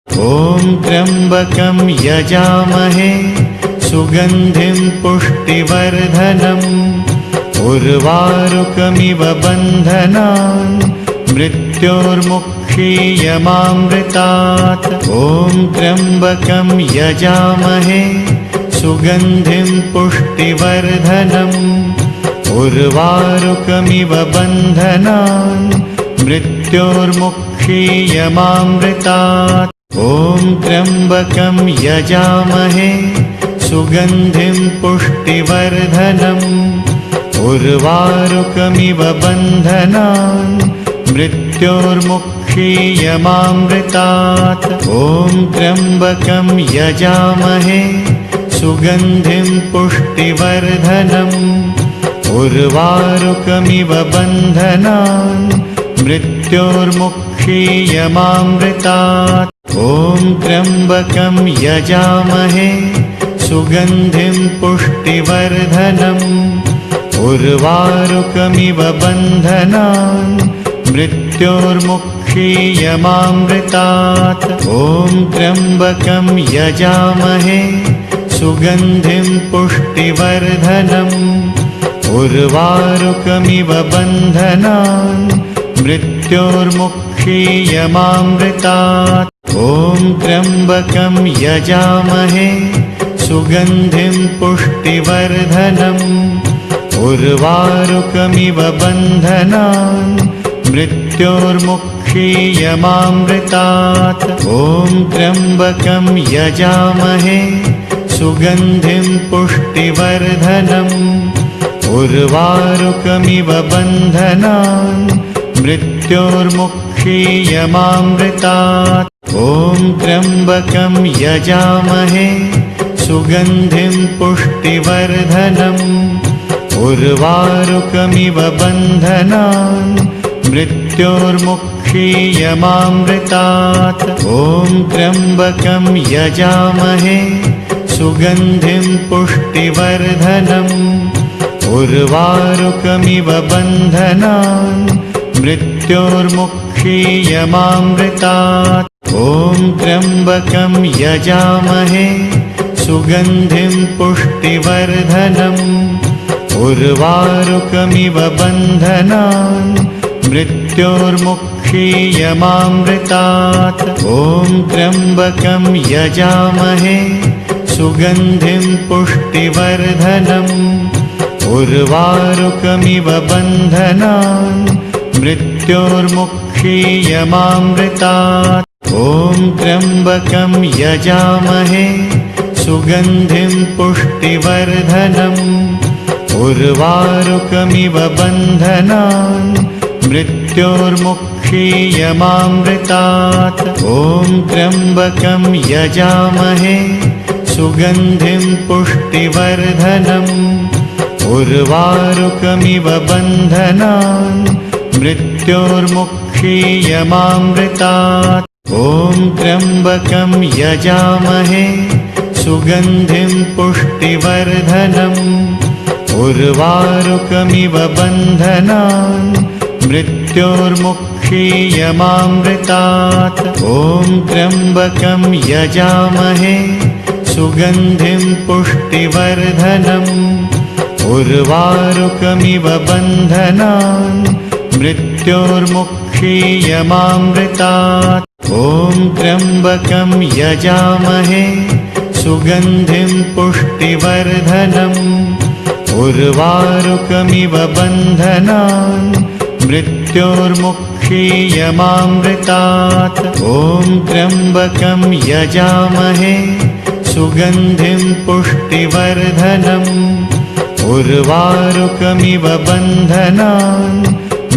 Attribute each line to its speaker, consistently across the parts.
Speaker 1: ॐ त्र्यम्बकं यजामहे सुगन्धिं पुष्टिवर्धनम् उर्वारुकमिव बन्धनान् मृत्योर्मुक्षीयमामृतात्। ॐ त्र्यम्बकं यजामहे सुगन्धिं पुष्टिवर्धनम् उर्वारुकमिव बन्धनान् मृत्योर्मुक्षीयमामृतात्। ॐ त्र्यम्बकं यजामहे सुगन्धिं पुष्टिवर्धनम् उर्वारुकमिव बन्धनान् मृत्योर्मुक्षीयमामृतात्। ॐ त्र्यम्बकं यजामहे सुगन्धिं पुष्टिवर्धनम् उर्वारुकमिव बन्धनान् मृत्योर्मुक्षीयमामृतात्। ॐ त्र्यम्बकं यजामहे सुगन्धिं पुष्टिवर्धनम् उर्वारुकमिव बन्धनान् मृत्योर्मुक्षीयमामृतात्। ॐ त्र्यम्बकं यजामहे सुगन्धिं पुष्टिवर्धनम् उर्वारुकमिव बन्धनान् मृत्योर्मुक्षीयमामृतात्। ॐ त्र्यम्बकं यजामहे सुगन्धिं पुष्टिवर्धनम् उर्वारुकमिव बन्धनान् मृत्योर्मुक्षीयमामृतात्। ॐ त्र्यम्बकं यजामहे सुगन्धिं पुष्टिवर्धनम् उर्वारुकमिव बन्धनान् मृत्योर्मुक्षीयमामृतात्। ॐ त्र्यम्बकं यजामहे सुगन्धिं पुष्टिवर्धनम् उर्वारुकमिव बन्धनान् मृत्योर्मुक्षीयमामृतात्। ॐ त्र्यम्बकं यजामहे सुगन्धिं पुष्टिवर्धनम् उर्वारुकमिव बन्धनान् मृत्योर्मुक्षीयमामृतात्। ॐ त्र्यम्बकं यजामहे सुगन्धिं पुष्टिवर्धनम् उर्वारुकमिव बन्धनान् मृत्योर्मुक्षीयमामृतात्। ॐ त्र्यम्बकं यजामहे सुगन्धिं पुष्टिवर्धनम् उर्वारुकमिव बन्धनान् मृत्योर्मुक्षीयमामृतात्। ॐ त्र्यम्बकं यजामहे सुगन्धिं पुष्टिवर्धनम् उर्वारुकमिव बन्धनान् मृत्योर्मुक्षीयमामृतात्। ॐ त्र्यम्बकं यजामहे सुगन्धिं पुष्टिवर्धनम् उर्वारुकमिव बन्धनान् मृत्योर्मुक्षीयमामृतात्। ॐ त्र्यम्बकं यजामहे सुगन्धिं पुष्टिवर्धनम् उर्वारुकमिव बन्धनान् मृत्योर्मुक्षीयमामृतात्। ॐ त्र्यम्बकं यजामहे सुगन्धिं पुष्टिवर्धनम् उर्वारुकमिव बन्धनान् मृत्योर्मुक्षीयमामृतात्। ॐ त्र्यम्बकं यजामहे सुगन्धिं पुष्टिवर्धनम् उर्वारुकमिव बन्धनान् मृत्योर्मुक्षीयमामृतात्। ॐ त्र्यम्बकं यजामहे सुगन्धिं पुष्टिवर्धनम् उर्वारुकमिव बन्धनान्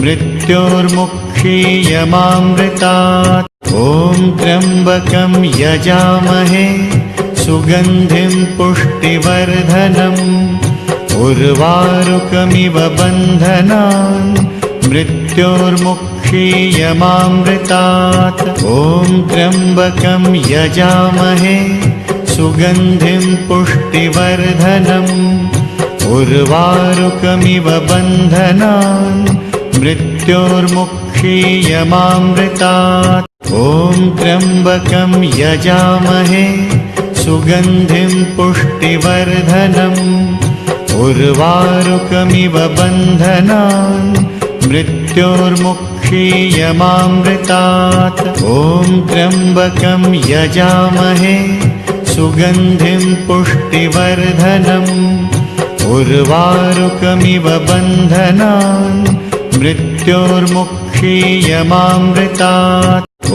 Speaker 1: मृत्योर्मुक्षीयमामृतात्। ॐ त्र्यम्बकं यजामहे सुगन्धिं पुष्टिवर्धनम् उर्वारुकमिव बन्धनान् मृत्योर्मुक्षीयमामृतात्। ॐ त्र्यम्बकं यजामहे सुगन्धिं पुष्टिवर्धनम् उर्वारुकमिव बन्धनान् मृत्योर्मुक्षीयमामृतात्। ॐ त्र्यम्बकं यजामहे सुगन्धिं पुष्टिवर्धनम् उर्वारुकमिव बन्धनान् मृत्योर्मुक्षीयमामृतात् ॐ त्र्यम्बकं यजामहे सुगन्धिं पुष्टिवर्धनम् उर्वारुकमिव बन्धनान् मृत्योर्मुक्षीयमामृतात् ॐ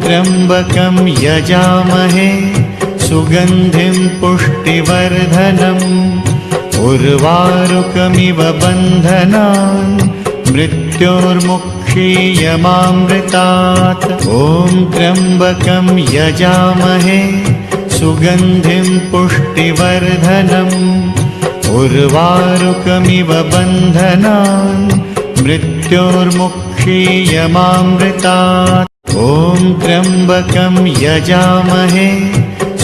Speaker 1: त्र्यम्बकं यजामहे सुगन्धिं पुष्टिवर्धनम् उर्वारुकमिव बन्धनान् मृत्योर्मुक्षीयमामृतात् ॐ त्र्यम्बकं यजामहे सुगन्धिं पुष्टिवर्धनम् उर्वारुकमिव बन्धनान् मृत्योर्मुक्षीयमामृतात् ॐ त्र्यम्बकं यजामहे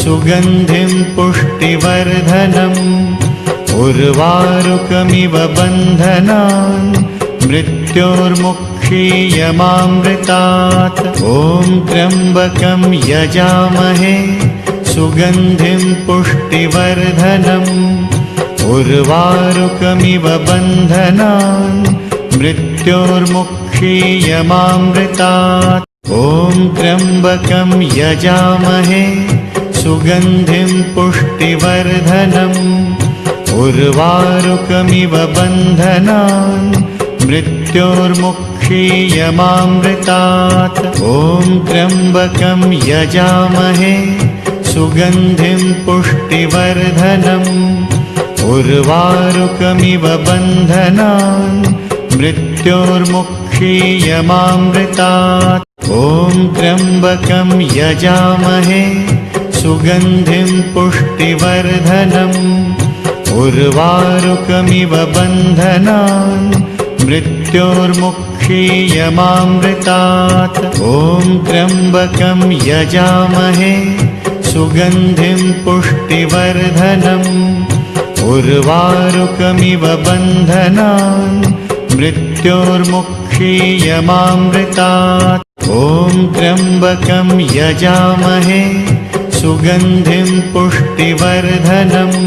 Speaker 1: सुगन्धिं पुष्टिवर्धनम् उर्वारुकमिव बन्धनान् मृत्योर्मुक्षीयमामृतात् ॐ त्र्यम्बकं यजामहे सुगन्धिं पुष्टिवर्धनम् उर्वारुकमिव बन्धनान् मृत्योर्मुक्षीयमामृतात् ॐ त्र्यम्बकं यजामहे सुगन्धिं पुष्टिवर्धनम् उर्वारुकमिव बन्धनान् मृत्योर्मुक्षीयमामृतात् ॐ त्र्यम्बकं यजामहे सुगन्धिं पुष्टिवर्धनम् उर्वारुकमिव बन्धनान् मृत्योर्मुक्षीयमामृतात् ॐ त्र्यम्बकं यजामहे सुगन्धिं पुष्टिवर्धनम् उर्वारुकमिव बन्धनान् मृत्योर्मुक्षीयमामृतात् ॐ त्र्यम्बकं यजामहे सुगन्धिं पुष्टिवर्धनम् उर्वारुकमिव बन्धनान् मृत्योर्मुक्षीयमामृतात् ॐ त्र्यम्बकं यजामहे सुगन्धिं पुष्टिवर्धनम्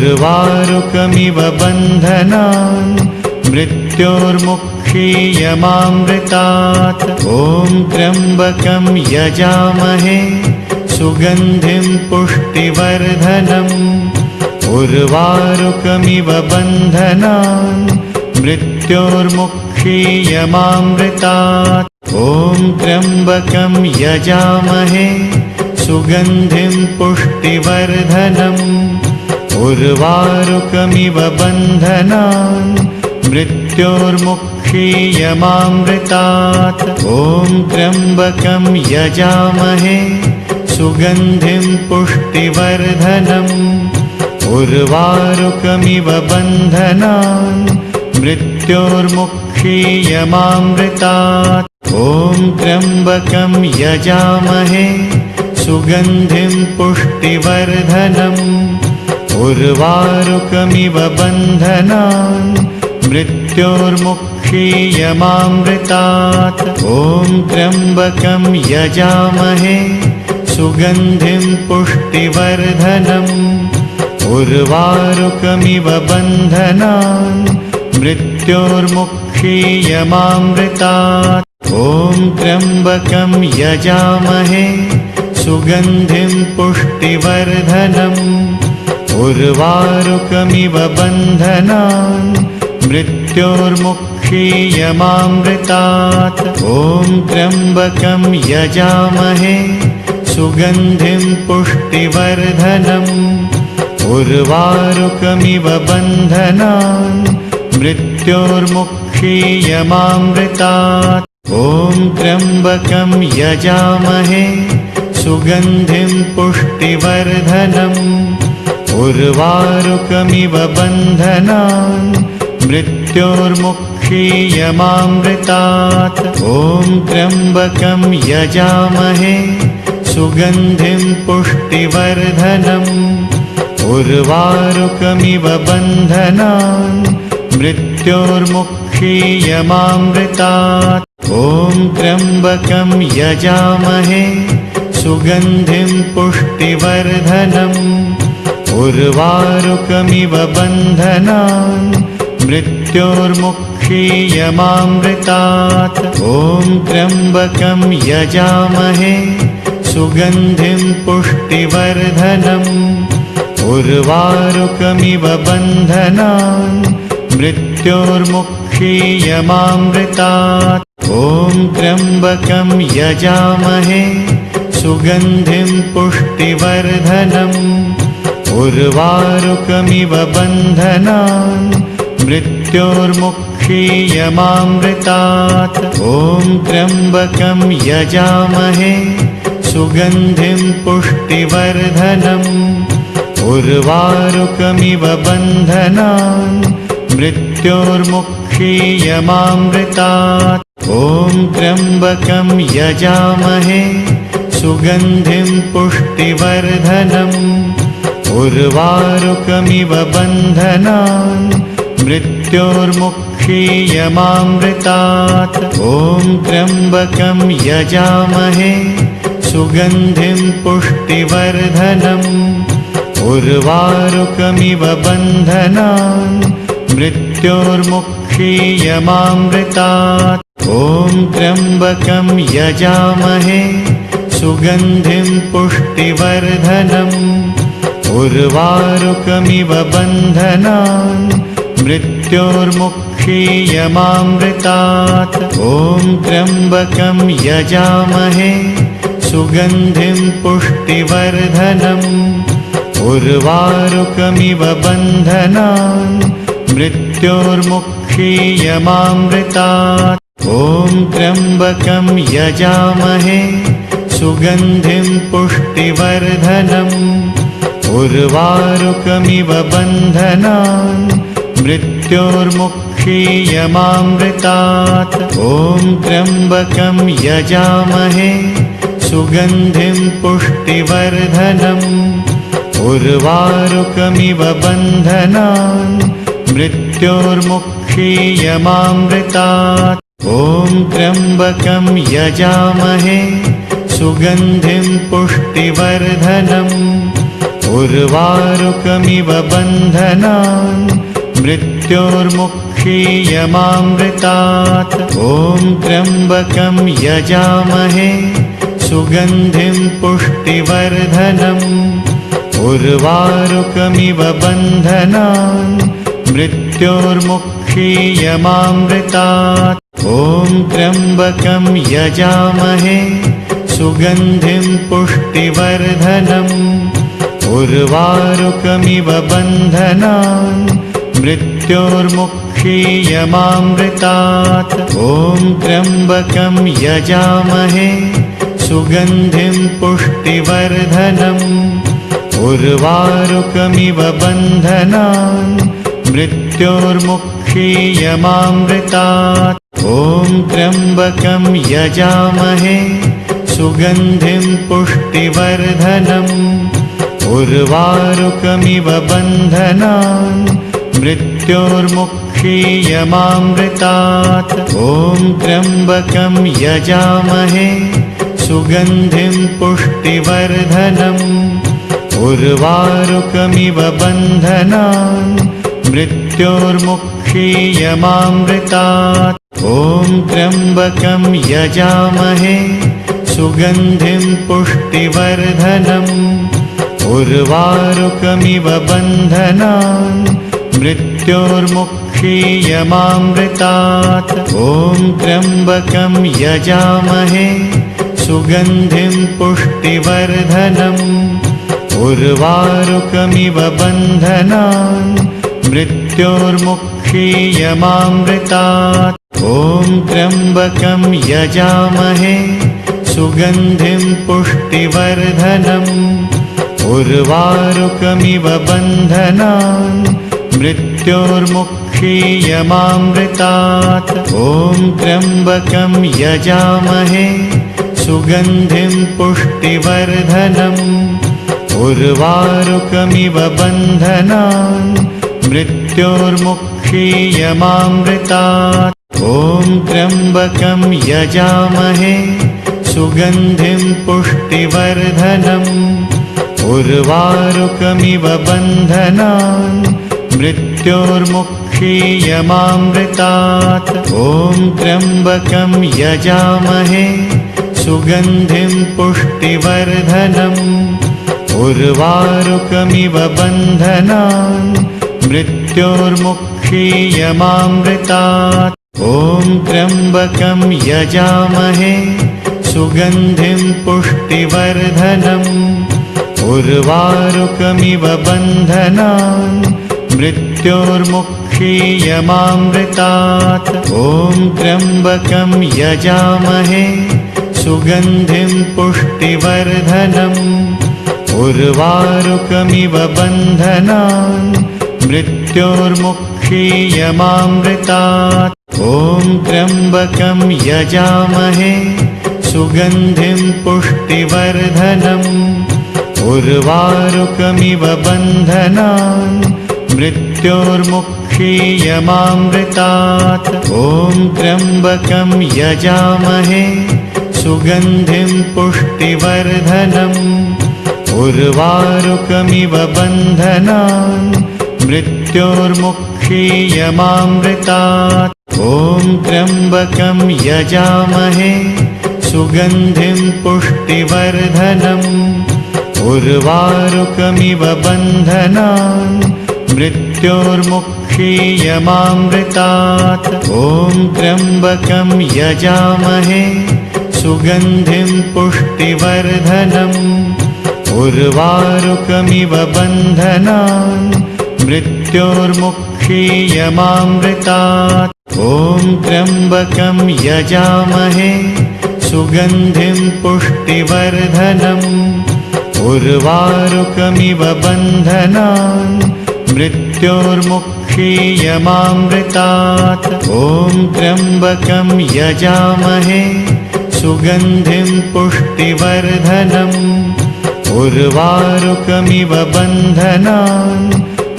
Speaker 1: उर्वारुकमिव बन्धनान् मृत्योर्मुक्षीयमामृतात् ॐ त्र्यम्बकं यजामहे सुगन्धिं पुष्टिवर्धनम् उर्वारुकमिव बन्धनान् मृत्योर्मुक्षीयमामृतात् ॐ त्र्यम्बकं यजामहे सुगन्धिं पुष्टिवर्धनम् उर्वारुकमिव बन्धनान् मृत्योर्मुक्षीयमामृतात् ॐ त्र्यम्बकं यजामहे सुगन्धिं पुष्टिवर्धनम् उर्वारुकमिव बन्धनान् मृत्योर्मुक्षीयमामृतात् ॐ त्र्यम्बकं यजामहे सुगन्धिं पुष्टिवर्धनम् उर्वारुकमिव बन्धनान् मृत्योर्मुक्षीयमामृतात् ॐ त्र्यम्बकं यजामहे सुगन्धिं पुष्टिवर्धनम् उर्वारुकमिव बन्धनान् मृत्योर्मुक्षीयमामृतात् ॐ त्र्यम्बकं यजामहे सुगन्धिं पुष्टिवर्धनम् उर्वारुकमिव बन्धनान् मृत्योर्मुक्षीयमामृतात् ॐ त्र्यम्बकं यजामहे सुगन्धिं पुष्टिवर्धनम् उर्वारुकमिव बन्धनान् मृत्योर्मुक्षीयमामृतात् ॐ त्र्यम्बकं यजामहे सुगन्धिं पुष्टिवर्धनम् उर्वारुकमिव बन्धनान् मृत्योर्मुक्षीयमामृतात् ॐ त्र्यम्बकं यजामहे सुगन्धिं पुष्टिवर्धनम् उर्वारुकमिव बन्धनान् मृत्योर्मुक्षीयमामृतात् ॐ त्र्यम्बकं यजामहे सुगन्धिं पुष्टिवर्धनम् उर्वारुकमिव बन्धनान् मृत्योर्मुक्षीयमामृतात् ॐ त्र्यम्बकं यजामहे सुगन्धिं पुष्टिवर्धनम् उर्वारुकमिव बन्धनान् मृत्योर्मुक्षीयमामृतात् ॐ त्र्यम्बकं यजामहे सुगन्धिं पुष्टिवर्धनम् उर्वारुकमिव बन्धनान् मृत्योर्मुक्षीयमामृतात् ॐ त्र्यम्बकं यजामहे सुगन्धिं पुष्टिवर्धनम् उर्वारुकमिव बन्धनान् मृत्योर्मुक्षीयमामृतात् ॐ त्र्यम्बकं यजामहे सुगन्धिं पुष्टिवर्धनम् उर्वारुकमिव बन्धनान् मृत्योर्मुक्षीयमामृतात् ॐ त्र्यम्बकं यजामहे सुगन्धिं पुष्टिवर्धनम् उर्वारुकमिव बन्धनान् मृत्योर्मुक्षीयमामृतात् ॐ त्र्यम्बकं यजामहे सुगन्धिं पुष्टिवर्धनम् उर्वारुकमिव बन्धनान् मृत्योर्मुक्षीयमामृतात् ॐ त्र्यम्बकं यजामहे सुगन्धिं पुष्टिवर्धनम् उर्वारुकमिव बन्धनान् मृत्योर्मुक्षीयमामृतात् ॐ त्र्यम्बकं यजामहे सुगन्धिं पुष्टिवर्धनम् उर्वारुकमिव बन्धनान् मृत्योर्मुक्षीयमामृतात् ॐ त्र्यम्बकं यजामहे सुगन्धिं पुष्टिवर्धनम् उर्वारुकमिव बन्धनान् मृत्योर्मुक्षीयमामृतात् ॐ त्र्यम्बकं यजामहे सुगन्धिं पुष्टिवर्धनम् उर्वारुकमिव बन्धनान् मृत्योर्मुक्षीयमामृतात् ॐ त्र्यम्बकं यजामहे सुगन्धिं पुष्टिवर्धनम् उर्वारुकमिव बन्धनान् मृत्योर्मुक्षीयमामृतात् ॐ त्र्यम्बकं यजामहे सुगन्धिं पुष्टिवर्धनम् उर्वारुकमिव बन्धनान् मृत्योर्मुक्षीयमामृतात् ॐ त्र्यम्बकं यजामहे सुगन्धिं पुष्टिवर्धनम् उर्वारुकमिव बन्धनान् मृत्योर्मुक्षीयमामृतात् ॐ त्र्यम्बकं यजामहे सुगन्धिं पुष्टिवर्धनम् उर्वारुकमिव बन्धनान् मृत्योर्मुक्षीयमामृतात् ॐ त्र्यम्बकं यजामहे सुगन्धिं पुष्टिवर्धनम् उर्वारुकमिव बन्धनान् मृत्योर्मुक्षीयमामृतात् ॐ त्र्यम्बकं यजामहे सुगन्धिं पुष्टिवर्धनम् उर्वारुकमिव बन्धनान् मृत्योर्मुक्षीयमामृतात् ॐ त्र्यम्बकं यजामहे सुगन्धिं पुष्टिवर्धनम् उर्वारुकमिव बन्धनान् मृत्योर्मुक्षीयमामृतात् ॐ त्र्यम्बकं यजामहे सुगन्धिं पुष्टिवर्धनम् उर्वारुकमिव बन्धनान् मृत्योर्मुक्षीयमामृतात् ॐ त्र्यम्बकं यजामहे सुगन्धिं पुष्टिवर्धनम् उर्वारुकमिव बन्धनान् मृत्योर्मुक्षीयमामृतात् ॐ त्र्यम्बकं यजामहे सुगन्धिं पुष्टिवर्धनम् उर्वारुकमिव बन्धनान् मृत्योर्मुक्षीयमामृतात् ॐ त्र्यम्बकं यजामहे सुगन्धिं पुष्टिवर्धनम् उर्वारुकमिव बन्धनान् मृत्योर्मुक्षीयमामृतात् ॐ त्र्यम्बकं यजामहे सुगन्धिं पुष्टिवर्धनम् उर्वारुकमिव बन्धनान् मृत्योर्मुक्षीयमामृतात् ॐ त्र्यम्बकं यजामहे सुगन्धिं पुष्टिवर्धनम् उर्वारुकमिव बन्धनान् मृत्योर्मुक्षीयमामृतात् ॐ त्र्यम्बकं यजामहे सुगन्धिं पुष्टिवर्धनम् उर्वारुकमिव बन्धनान् मृत्योर्मुक्षीयमामृतात् ॐ त्र्यम्बकं यजामहे सुगन्धिं पुष्टिवर्धनम् उर्वारुकमिव बन्धनान् मृत्योर्मुक्षीयमामृतात् ॐ त्र्यम्बकं यजामहे सुगन्धिं पुष्टिवर्धनम् उर्वारुकमिव बन्धनान् मृत्योर्मुक्षीयमामृतात् ॐ त्र्यम्बकं यजामहे सुगन्धिं पुष्टिवर्धनम् उर्वारुकमिव बन्धनान् मृत्योर्मुक्षीयमामृतात् ॐ त्र्यम्बकं यजामहे सुगन्धिं पुष्टिवर्धनम् उर्वारुकमिव बन्धनान् मृत्योर्मुक्षीयमामृतात् ॐ त्र्यम्बकं यजामहे सुगन्धिं पुष्टिवर्धनम् उर्वारुकमिव बन्धनान्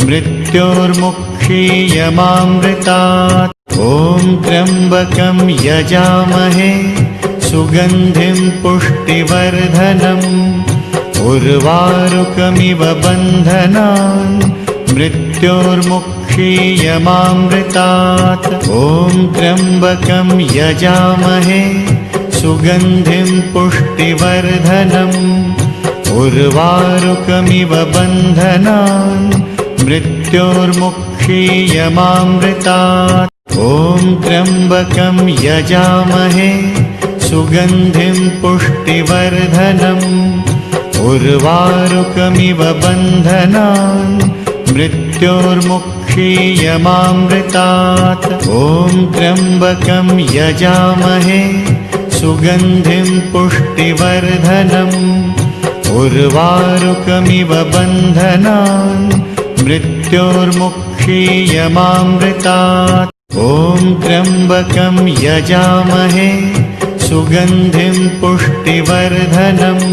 Speaker 1: मृत्योर्मुक्षीयमामृतात् ॐ त्र्यम्बकं यजामहे सुगन्धिं पुष्टिवर्धनम् उर्वारुकमिव बन्धनान् मृत्योर्मुक्षीयमामृतात् ॐ त्र्यम्बकं यजामहे सुगन्धिं पुष्टिवर्धनम् उर्वारुकमिव बन्धनान् मृत्योर्मुक्षीयमामृतात् ॐ त्र्यम्बकं यजामहे सुगन्धिं पुष्टिवर्धनम् उर्वारुकमिव बन्धनान् मृत्योर्मुक्षीयमामृतात् ॐ त्र्यम्बकं यजामहे सुगन्धिं पुष्टिवर्धनम् उर्वारुकमिव बन्धनान् मृत्योर्मुक्षीयमामृतात् ॐ त्र्यम्बकं यजामहे सुगन्धिं पुष्टिवर्धनम्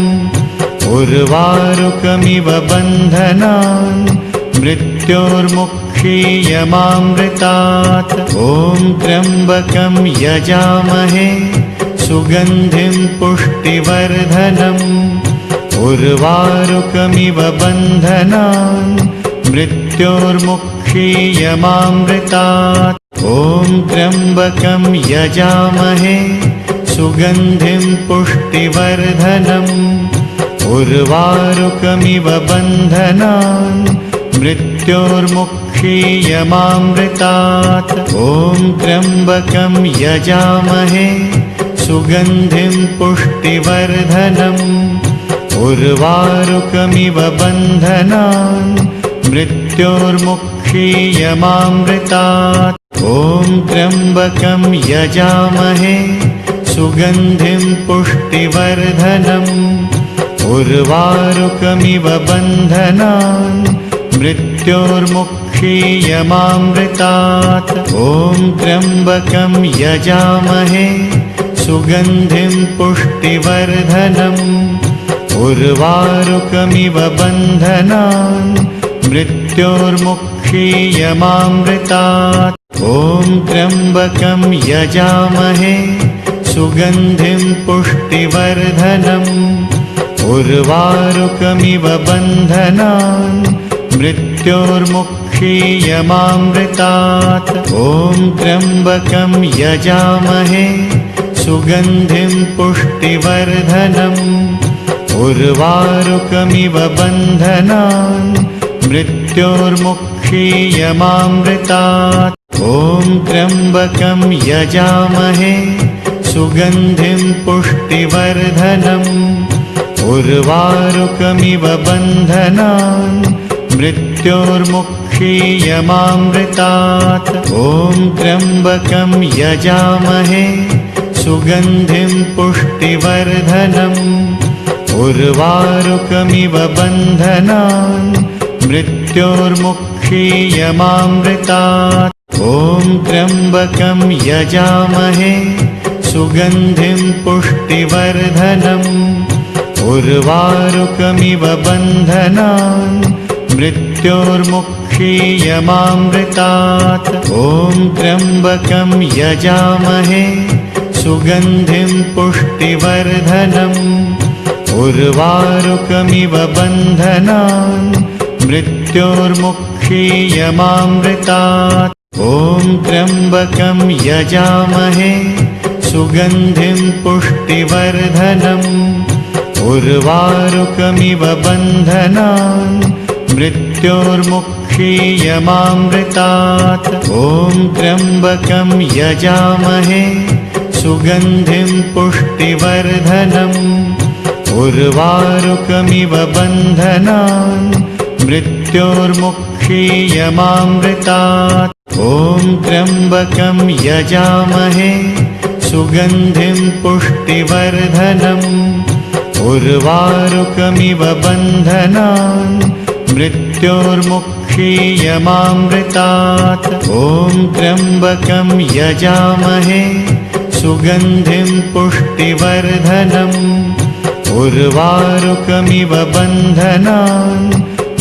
Speaker 1: उर्वारुकमिव बन्धनान् मृत्योर्मुक्षीयमामृतात् ॐ त्र्यम्बकं यजामहे सुगन्धिं पुष्टिवर्धनम् उर्वारुकमिव बन्धनान् मृत्योर्मुक्षीयमामृतात् ॐ त्र्यम्बकं यजामहे सुगन्धिं पुष्टिवर्धनम् उर्वारुकमिव बन्धनान् मृत्योर्मुक्षीयमामृतात् ॐ त्र्यम्बकं यजामहे सुगन्धिं पुष्टिवर्धनम् उर्वारुकमिव बन्धनान् मृत्योर्मुक्षीयमामृतात् ॐ त्र्यम्बकं यजामहे सुगन्धिं पुष्टिवर्धनम् उर्वारुकमिव बन्धनान् मृत्योर्मुक्षीयमामृतात् ॐ त्र्यम्बकं यजामहे सुगन्धिं पुष्टिवर्धनम् उर्वारुकमिव बन्धनान् मृत्योर्मुक्षीयमामृतात्। ॐ त्र्यम्बकं यजामहे सुगन्धिं पुष्टिवर्धनम्। उर्वारुकमिव बन्धनान् मृत्योर्मुक्षीयमामृतात्। ॐ त्र्यम्बकं यजामहे सुगन्धिं पुष्टिवर्धनम्। उर्वारुकमिव बन्धनान् मृत्योर्मुक्षीयमामृतात्। ॐ त्र्यम्बकं यजामहे सुगन्धिं पुष्टिवर्धनम्। उर्वारुकमिव बन्धनान् मृत्योर्मुक्षीयमामृतात्। ॐ त्र्यम्बकं यजामहे सुगन्धिं पुष्टिवर्धनम्। उर्वारुकमिव बन्धनान् मृत्योर्मुक्षीयमामृतात्। ॐ त्र्यम्बकं यजामहे सुगन्धिं पुष्टिवर्धनम्। उर्वारुकमिव बन्धनान् मृत्योर्मुक्षीयमामृतात्। ॐ त्र्यम्बकं यजामहे सुगन्धिं पुष्टिवर्धनम्। उर्वारुकमिव बन्धनान् मृत्योर्मुक्षीयमामृतात्। ॐ त्र्यम्बकं यजामहे सुगन्धिं पुष्टिवर्धनम्। उर्वारुकमिव बन्धनान् मृत्योर्मुक्षीयमामृतात्। ॐ त्र्यम्बकं यजामहे सुगन्धिं पुष्टिवर्धनम्। उर्वारुकमिव बन्धनान् मृत्योर्मुक्षीयमामृतात्। ॐ त्र्यम्बकं यजामहे सुगन्धिं पुष्टिवर्धनम्। उर्वारुकमिव बन्धनान् मृत्योर्मुक्षीयमामृतात्। ॐ त्र्यम्बकं यजामहे सुगन्धिं पुष्टिवर्धनम्। उर्वारुकमिव बन्धनान्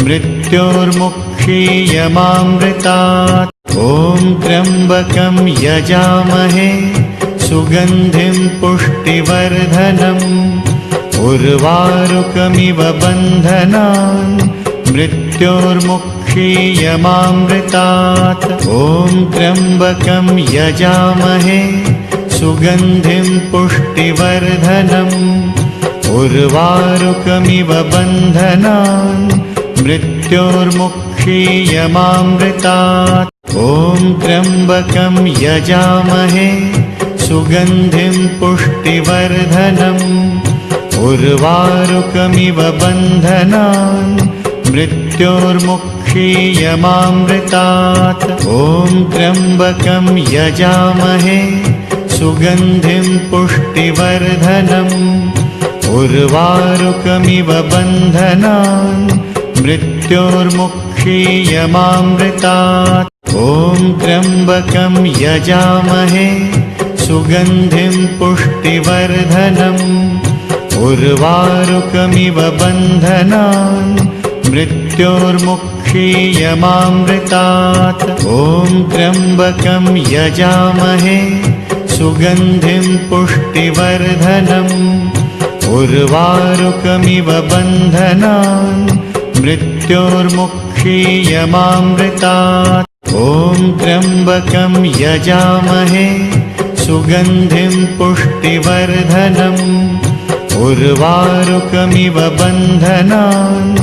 Speaker 1: मृत्योर्मुक्षीयमामृतात्। ॐ त्र्यम्बकं यजामहे सुगन्धिं पुष्टिवर्धनम्। उर्वारुकमिव बन्धनान् मृत्योर्मुक्षीयमामृतात्। ॐ त्र्यम्बकं यजामहे सुगन्धिं पुष्टिवर्धनम्। उर्वारुकमिव बन्धनान् मृत्योर्मुक्षीयमामृतात्। ॐ त्र्यम्बकं यजामहे सुगन्धिं पुष्टिवर्धनम्। उर्वारुकमिव बन्धनान् मृत्योर्मुक्षीयमामृतात्। ॐ त्र्यम्बकं यजामहे सुगन्धिं पुष्टिवर्धनम्। उर्वारुकमिव बन्धनान् मृत्योर्मुक्षीयमामृतात्। ॐ त्र्यम्बकं यजामहे सुगन्धिं पुष्टिवर्धनम्। उर्वारुकमिव बन्धनान् मृत्योर्मुक्षीयमामृतात्। ॐ त्र्यम्बकं यजामहे सुगन्धिं पुष्टिवर्धनम्। उर्वारुकमिव बन्धनान् मृत्योर्मुक्षीयमामृतात्। ॐ त्र्यम्बकं यजामहे सुगन्धिं पुष्टिवर्धनम्। उर्वारुकमिव बन्धनान्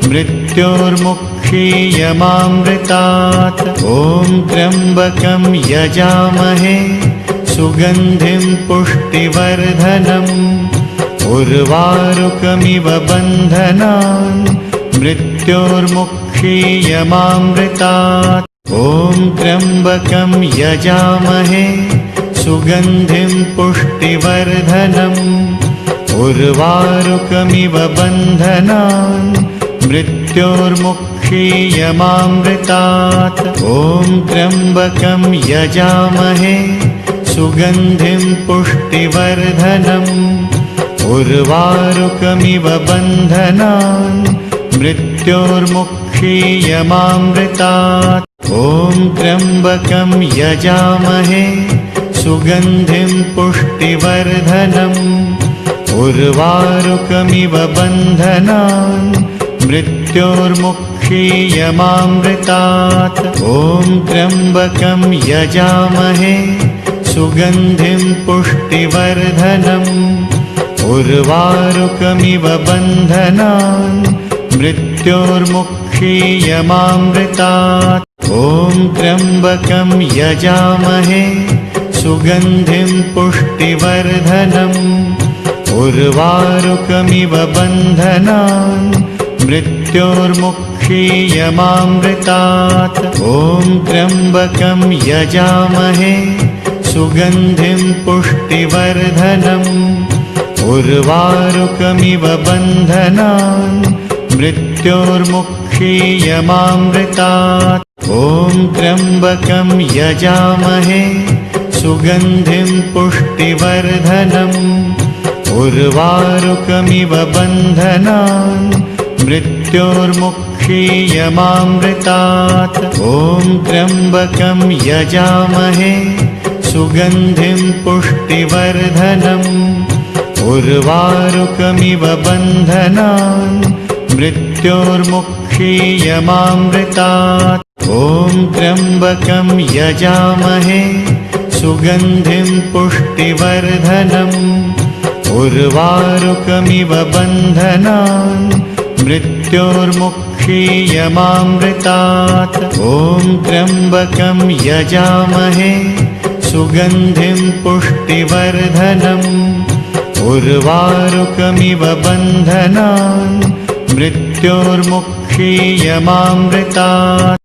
Speaker 1: मृत्योर्मुक्षीयमामृतात्। ॐ त्र्यम्बकं यजामहे सुगन्धिं पुष्टिवर्धनम्। उर्वारुकमिव बन्धनान् मृत्योर्मुक्षीयमामृतात्। ॐ त्र्यम्बकं यजामहे सुगन्धिं पुष्टिवर्धनम्। उर्वारुकमिव बन्धनान् मृत्योर्मुक्षीयमामृतात्। ॐ त्र्यम्बकं यजामहे सुगन्धिं पुष्टिवर्धनम्। उर्वारुकमिव बन्धनान् मृत्योर्मुक्षीयमामृतात्। ॐ त्र्यम्बकं यजामहे सुगन्धिं पुष्टिवर्धनम् उर्वारुकमिव बन्धनान् मृत्योर्मुक्षीयमामृतात्। ॐ त्र्यम्बकं यजामहे सुगन्धिं पुष्टिवर्धनम् उर्वारुकमिव बन्धनान् मृत्योर्मुक्षीयमामृतात्। ॐ त्र्यम्बकं यजामहे सुगन्धिं पुष्टिवर्धनम् उर्वारुकमिव बन्धनान् मृत्योर्मुक्षीयमामृतात्। ॐ त्र्यम्बकं यजामहे सुगन्धिं पुष्टिवर्धनम् उर्वारुकमिव बन्धनान् मृत्योर्मुक्षीयमामृतात्। ॐ त्र्यम्बकं यजामहे सुगन्धिं पुष्टिवर्धनम् उर्वारुकमिव बन्धनान् मृत्योर्मुक्षीयमामृतात्। ॐ त्र्यम्बकं यजामहे सुगन्धिं पुष्टिवर्धनम् उर्वारुकमिव बन्धनान् मृत्योर्मुक्षीयमामृतात्। ॐ त्र्यम्बकं यजामहे सुगन्धिं पुष्टिवर्धनम् उर्वारुकमिव बन्धनान् मृत्योर्मुक्षीयमामृतात्। ॐ त्र्यम्बकं यजामहे सुगन्धिं पुष्टिवर्धनम् उर्वारुकमिव बन्धनान् मृत्योर्मुक्षीयमामृतात्।